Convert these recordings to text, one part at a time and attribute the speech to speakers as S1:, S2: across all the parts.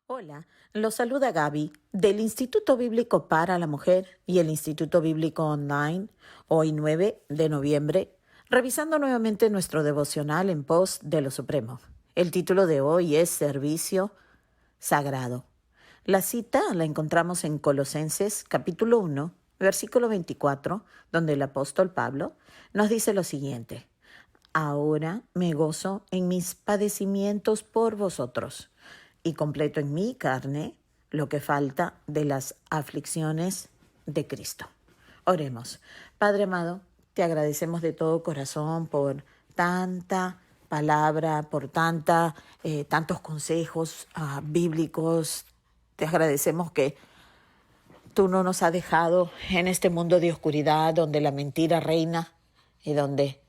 S1: Hola, los saluda Gaby del Instituto Bíblico para la Mujer y el Instituto Bíblico Online, hoy 9 de noviembre, revisando nuevamente nuestro devocional en pos de lo Supremo. El título de hoy es Servicio Sagrado. La cita la encontramos en Colosenses capítulo 1, versículo 24, donde el apóstol Pablo nos dice lo siguiente: Ahora me gozo en mis padecimientos por vosotros y completo en mi carne lo que falta de las aflicciones de Cristo. Oremos. Padre amado, te agradecemos de todo corazón por tanta palabra, por tantos consejos bíblicos. Te agradecemos que tú no nos has dejado en este mundo de oscuridad donde la mentira reina y donde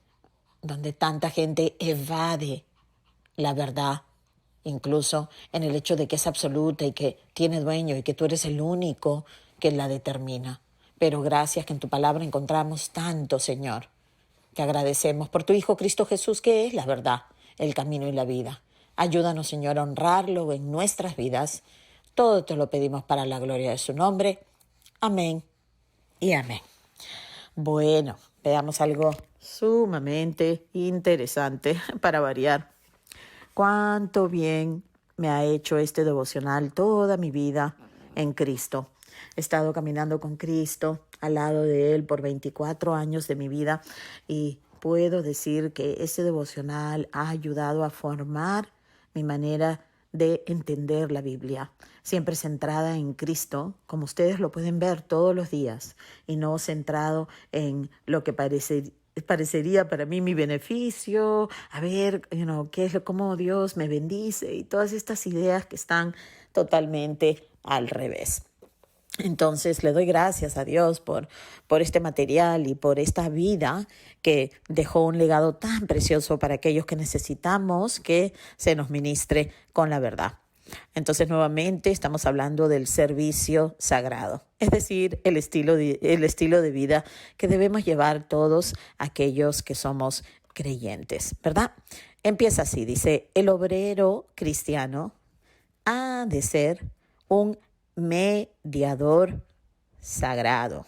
S1: tanta gente evade la verdad, incluso en el hecho de que es absoluta y que tiene dueño y que tú eres el único que la determina. Pero gracias que en tu palabra encontramos tanto, Señor. Te agradecemos por tu Hijo Cristo Jesús, que es la verdad, el camino y la vida. Ayúdanos, Señor, a honrarlo en nuestras vidas. Todo te lo pedimos para la gloria de su nombre. Amén y amén. Bueno, veamos algo sumamente interesante para variar. Cuánto bien me ha hecho este devocional toda mi vida en Cristo. He estado caminando con Cristo al lado de Él por 24 años de mi vida y puedo decir que ese devocional ha ayudado a formar mi manera de entender la Biblia, siempre centrada en Cristo, como ustedes lo pueden ver todos los días, y no centrado en lo que parecería para mí mi beneficio, a ver, cómo Dios me bendice y todas estas ideas que están totalmente al revés. Entonces le doy gracias a Dios por este material y por esta vida que dejó un legado tan precioso para aquellos que necesitamos que se nos ministre con la verdad. Entonces nuevamente estamos hablando del servicio sagrado, es decir, el estilo de vida que debemos llevar todos aquellos que somos creyentes, ¿verdad? Empieza así, dice: el obrero cristiano ha de ser un mediador sagrado.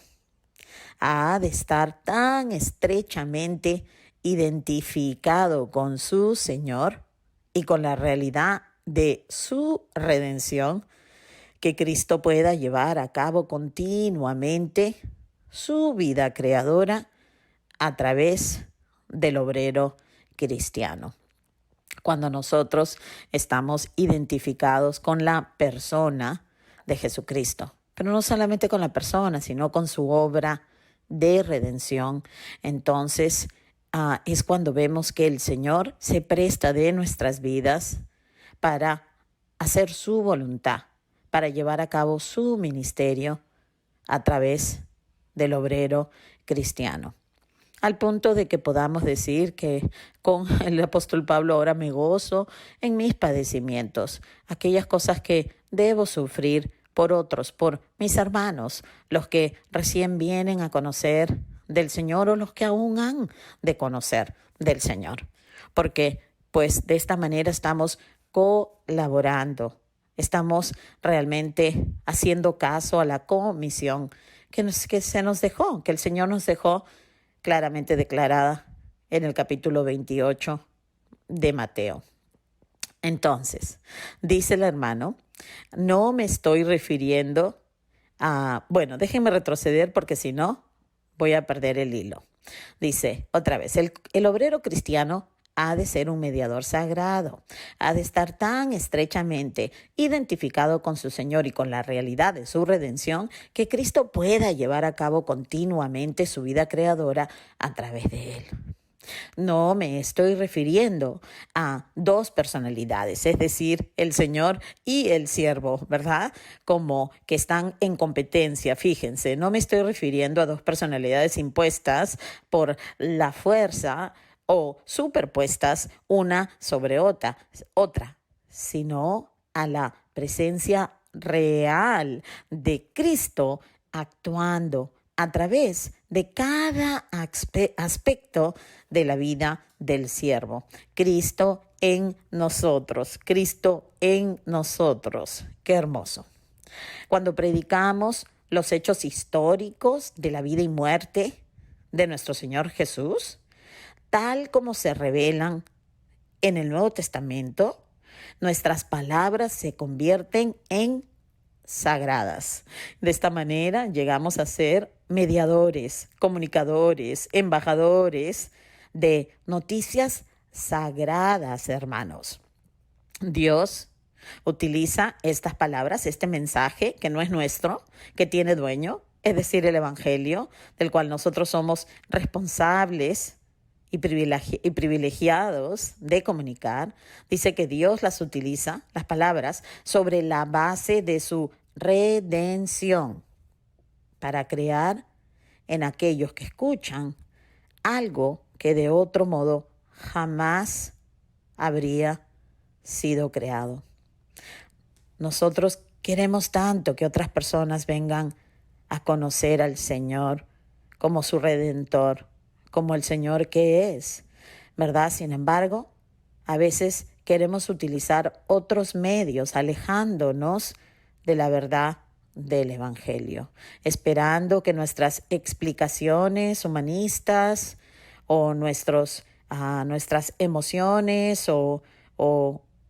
S1: Ha de estar tan estrechamente identificado con su Señor y con la realidad de su redención que Cristo pueda llevar a cabo continuamente su vida creadora a través del obrero cristiano. Cuando nosotros estamos identificados con la persona de Jesucristo, pero no solamente con la persona, sino con su obra de redención, entonces es cuando vemos que el Señor se presta de nuestras vidas para hacer su voluntad, para llevar a cabo su ministerio a través del obrero cristiano. Al punto de que podamos decir que con el apóstol Pablo ahora me gozo en mis padecimientos, aquellas cosas que debo sufrir por otros, por mis hermanos, los que recién vienen a conocer del Señor o los que aún han de conocer del Señor. Porque pues de esta manera estamos colaborando, estamos realmente haciendo caso a la comisión que se nos dejó, que el Señor nos dejó claramente declarada en el capítulo 28 de Mateo. Entonces, dice el hermano, no me estoy refiriendo déjenme retroceder porque si no voy a perder el hilo. Dice otra vez, el obrero cristiano ha de ser un mediador sagrado, ha de estar tan estrechamente identificado con su Señor y con la realidad de su redención que Cristo pueda llevar a cabo continuamente su vida creadora a través de él. No me estoy refiriendo a dos personalidades, es decir, el Señor y el siervo, ¿verdad? Como que están en competencia, fíjense, no me estoy refiriendo a dos personalidades impuestas por la fuerza o superpuestas una sobre otra, sino a la presencia real de Cristo actuando a través de cada aspecto de la vida del siervo. Cristo en nosotros, Cristo en nosotros. Qué hermoso. Cuando predicamos los hechos históricos de la vida y muerte de nuestro Señor Jesús, tal como se revelan en el Nuevo Testamento, nuestras palabras se convierten en sagradas. De esta manera llegamos a ser mediadores, comunicadores, embajadores de noticias sagradas, hermanos. Dios utiliza estas palabras, este mensaje que no es nuestro, que tiene dueño, es decir, el Evangelio, del cual nosotros somos responsables y privilegiados de comunicar. Dice que Dios las utiliza, las palabras, sobre la base de su redención, para crear en aquellos que escuchan algo que de otro modo jamás habría sido creado. Nosotros queremos tanto que otras personas vengan a conocer al Señor como su Redentor, como el Señor que es, ¿verdad? Sin embargo, a veces queremos utilizar otros medios, alejándonos de la verdad del Evangelio, esperando que nuestras explicaciones humanistas o nuestras emociones o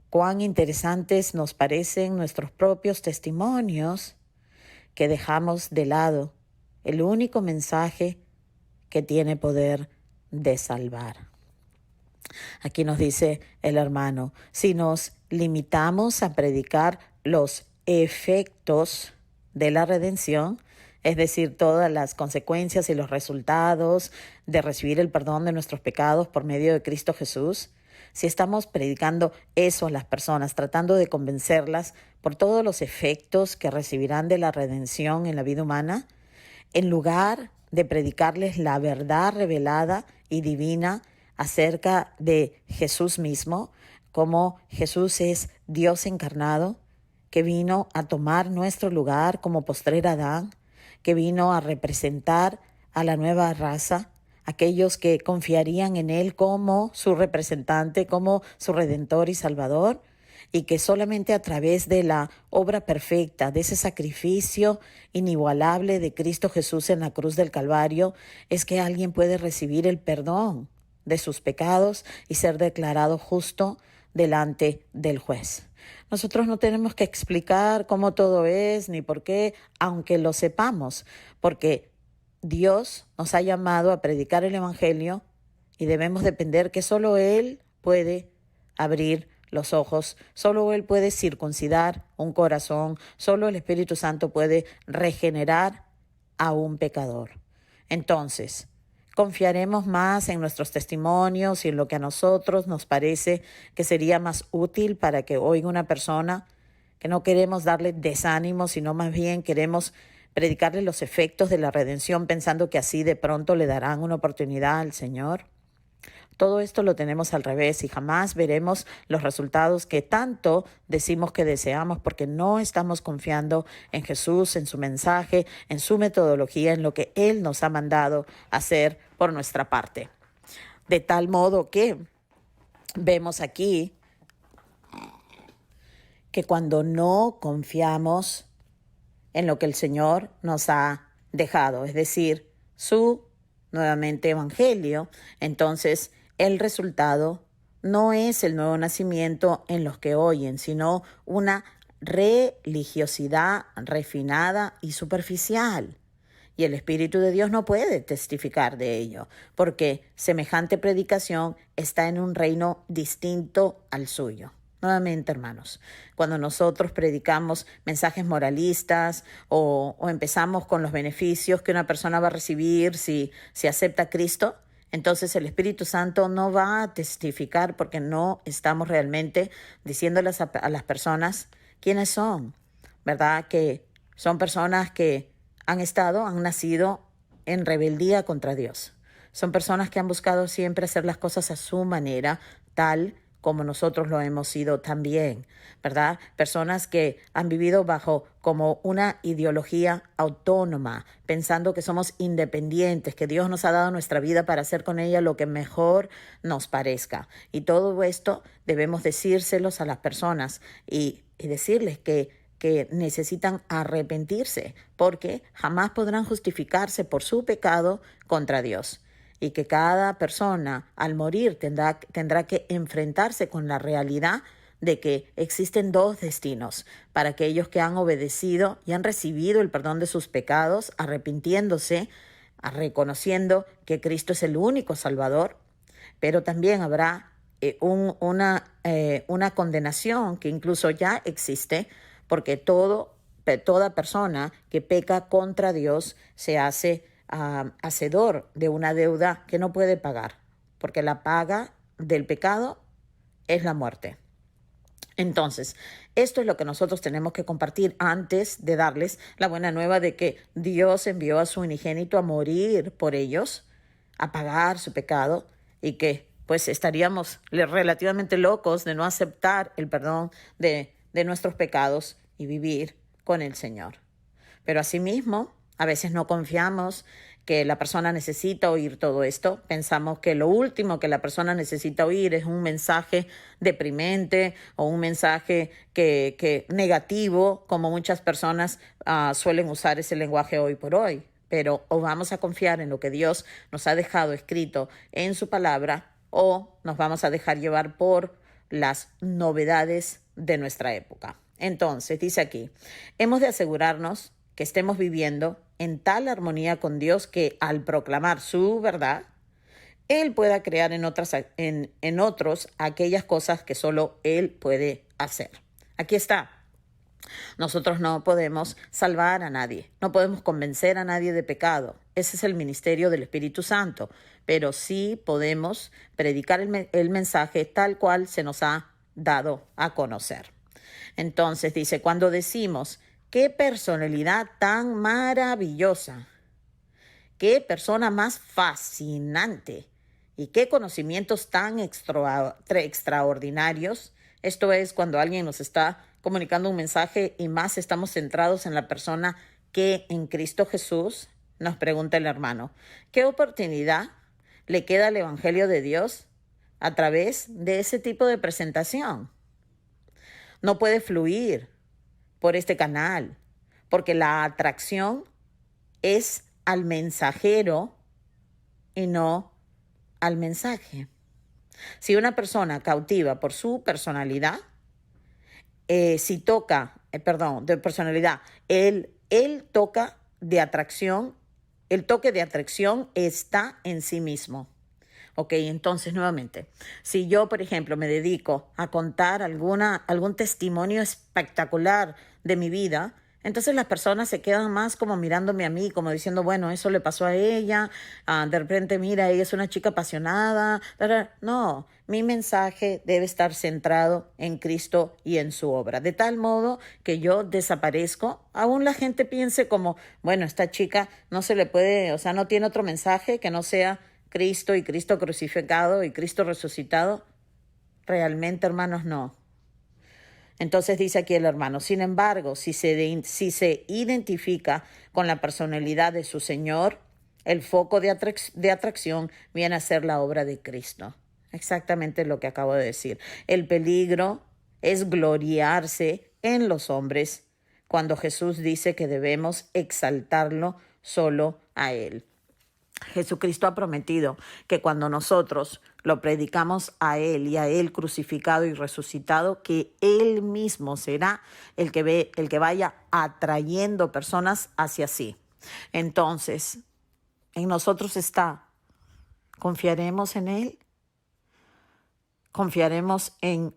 S1: cuán interesantes nos parecen nuestros propios testimonios, que dejamos de lado el único mensaje que tiene poder de salvar. Aquí nos dice el hermano, si nos limitamos a predicar los efectos de la redención, es decir, todas las consecuencias y los resultados de recibir el perdón de nuestros pecados por medio de Cristo Jesús, si estamos predicando eso a las personas, tratando de convencerlas por todos los efectos que recibirán de la redención en la vida humana, en lugar de predicarles la verdad revelada y divina acerca de Jesús mismo, como Jesús es Dios encarnado, que vino a tomar nuestro lugar como postrer Adán, que vino a representar a la nueva raza, aquellos que confiarían en Él como su representante, como su Redentor y Salvador, y que solamente a través de la obra perfecta, de ese sacrificio inigualable de Cristo Jesús en la cruz del Calvario, es que alguien puede recibir el perdón de sus pecados y ser declarado justo delante del juez. Nosotros no tenemos que explicar cómo todo es ni por qué, aunque lo sepamos, porque Dios nos ha llamado a predicar el Evangelio y debemos depender que solo Él puede abrir los ojos, solo Él puede circuncidar un corazón, solo el Espíritu Santo puede regenerar a un pecador. Entonces, confiaremos más en nuestros testimonios y en lo que a nosotros nos parece que sería más útil para que oiga una persona, que no queremos darle desánimo, sino más bien queremos predicarle los efectos de la redención pensando que así de pronto le darán una oportunidad al Señor. Todo esto lo tenemos al revés y jamás veremos los resultados que tanto decimos que deseamos porque no estamos confiando en Jesús, en su mensaje, en su metodología, en lo que Él nos ha mandado hacer por nuestra parte. De tal modo que vemos aquí que cuando no confiamos en lo que el Señor nos ha dejado, es decir, su nuevamente evangelio, entonces el resultado no es el nuevo nacimiento en los que oyen, sino una religiosidad refinada y superficial. Y el Espíritu de Dios no puede testificar de ello, porque semejante predicación está en un reino distinto al suyo. Nuevamente, hermanos, cuando nosotros predicamos mensajes moralistas o empezamos con los beneficios que una persona va a recibir si acepta a Cristo, entonces el Espíritu Santo no va a testificar porque no estamos realmente diciéndoles a las personas quiénes son, ¿verdad? Que son personas que han nacido en rebeldía contra Dios. Son personas que han buscado siempre hacer las cosas a su manera, tal como nosotros lo hemos sido también, ¿verdad? Personas que han vivido bajo como una ideología autónoma, pensando que somos independientes, que Dios nos ha dado nuestra vida para hacer con ella lo que mejor nos parezca. Y todo esto debemos decírselos a las personas y decirles que necesitan arrepentirse, porque jamás podrán justificarse por su pecado contra Dios. Y que cada persona al morir tendrá que enfrentarse con la realidad de que existen dos destinos para aquellos que han obedecido y han recibido el perdón de sus pecados, arrepintiéndose, reconociendo que Cristo es el único Salvador, pero también habrá una condenación que incluso ya existe, porque toda persona que peca contra Dios se hace hacedor de una deuda que no puede pagar, porque la paga del pecado es la muerte. Entonces, esto es lo que nosotros tenemos que compartir antes de darles la buena nueva de que Dios envió a su unigénito a morir por ellos, a pagar su pecado, y que pues estaríamos relativamente locos de no aceptar el perdón de nuestros pecados y vivir con el Señor. Pero asimismo, a veces no confiamos que la persona necesita oír todo esto. Pensamos que lo último que la persona necesita oír es un mensaje deprimente o un mensaje que negativo, como muchas personas suelen usar ese lenguaje hoy por hoy. Pero o vamos a confiar en lo que Dios nos ha dejado escrito en su palabra, o nos vamos a dejar llevar por las novedades de nuestra época. Entonces, dice aquí, hemos de asegurarnos que estemos viviendo en tal armonía con Dios que al proclamar su verdad, Él pueda crear en otros aquellas cosas que solo Él puede hacer. Aquí está. Nosotros no podemos salvar a nadie, no podemos convencer a nadie de pecado. Ese es el ministerio del Espíritu Santo, pero sí podemos predicar el mensaje tal cual se nos ha dado a conocer. Entonces dice, cuando decimos, qué personalidad tan maravillosa, qué persona más fascinante y qué conocimientos tan extraordinarios. Esto es cuando alguien nos está comunicando un mensaje y más estamos centrados en la persona que en Cristo Jesús. Nos pregunta el hermano, ¿qué oportunidad le queda al Evangelio de Dios a través de ese tipo de presentación? No puede fluir por este canal, porque la atracción es al mensajero y no al mensaje. Si una persona cautiva por su personalidad, de personalidad, él toca de atracción, el toque de atracción está en sí mismo. Ok, entonces nuevamente, si yo, por ejemplo, me dedico a contar algún testimonio espectacular de mi vida, entonces las personas se quedan más como mirándome a mí, como diciendo, bueno, eso le pasó a ella, de repente, mira, ella es una chica apasionada. No, mi mensaje debe estar centrado en Cristo y en su obra, de tal modo que yo desaparezco, aún la gente piense como, bueno, esta chica no se le puede, o sea, no tiene otro mensaje que no sea Cristo y Cristo crucificado y Cristo resucitado. Realmente, hermanos, no. Entonces dice aquí el hermano, sin embargo, si se identifica con la personalidad de su Señor, el foco de atracción viene a ser la obra de Cristo. Exactamente lo que acabo de decir. El peligro es gloriarse en los hombres cuando Jesús dice que debemos exaltarlo solo a Él. Jesucristo ha prometido que cuando nosotros lo predicamos a Él y a Él crucificado y resucitado, que Él mismo será el que vaya atrayendo personas hacia sí. Entonces, en nosotros está, ¿confiaremos en Él? ¿Confiaremos en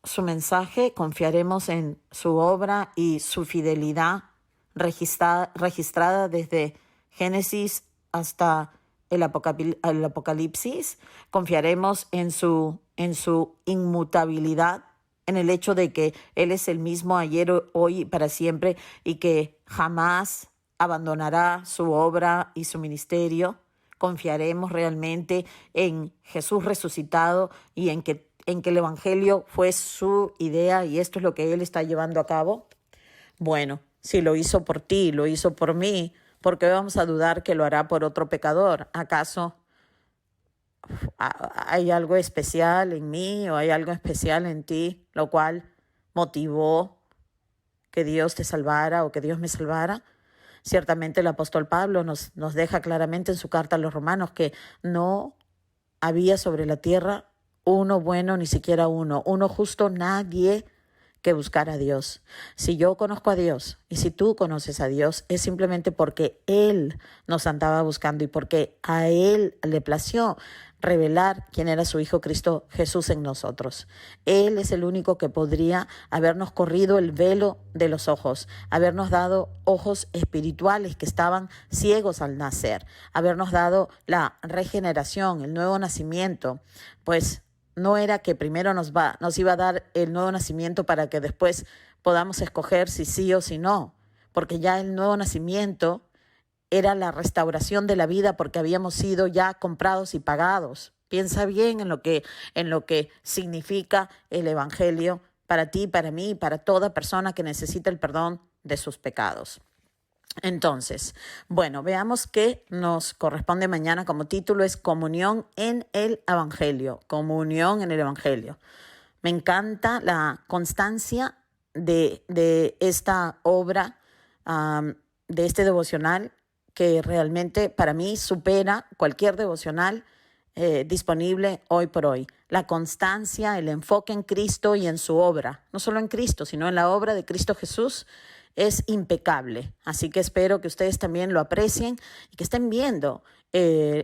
S1: su mensaje? ¿Confiaremos en su obra y su fidelidad registrada desde Génesis hasta el Apocalipsis? ¿Confiaremos en su inmutabilidad, en el hecho de que Él es el mismo ayer, hoy y para siempre, y que jamás abandonará su obra y su ministerio? ¿Confiaremos realmente en Jesús resucitado y en que en que el evangelio fue su idea y esto es lo que él está llevando a cabo? Bueno, si lo hizo por ti, lo hizo por mí, ¿por qué vamos a dudar que lo hará por otro pecador? ¿Acaso hay algo especial en mí o hay algo especial en ti, lo cual motivó que Dios te salvara o que Dios me salvara? Ciertamente el apóstol Pablo nos deja claramente en su carta a los romanos que no había sobre la tierra uno bueno, ni siquiera uno justo, nadie que buscar a Dios. Si yo conozco a Dios y si tú conoces a Dios, es simplemente porque Él nos andaba buscando y porque a Él le plació revelar quién era su Hijo Cristo Jesús en nosotros. Él es el único que podría habernos corrido el velo de los ojos, habernos dado ojos espirituales que estaban ciegos al nacer, habernos dado la regeneración, el nuevo nacimiento, pues no era que primero nos iba a dar el nuevo nacimiento para que después podamos escoger si sí o si no, porque ya el nuevo nacimiento era la restauración de la vida porque habíamos sido ya comprados y pagados. Piensa bien en lo que significa el evangelio para ti, para mí y para toda persona que necesita el perdón de sus pecados. Entonces, bueno, veamos qué nos corresponde mañana como título es Comunión en el Evangelio. Comunión en el Evangelio. Me encanta la constancia de esta obra, de este devocional, que realmente para mí supera cualquier devocional disponible hoy por hoy. La constancia, el enfoque en Cristo y en su obra, no solo en Cristo, sino en la obra de Cristo Jesús, es impecable. Así que espero que ustedes también lo aprecien y que estén viendo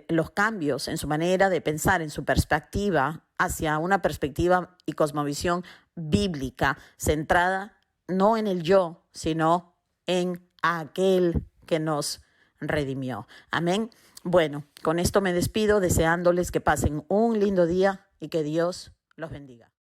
S1: los cambios en su manera de pensar, en su perspectiva, hacia una perspectiva y cosmovisión bíblica, centrada no en el yo, sino en aquel que nos redimió. Amén. Bueno, con esto me despido deseándoles que pasen un lindo día y que Dios los bendiga.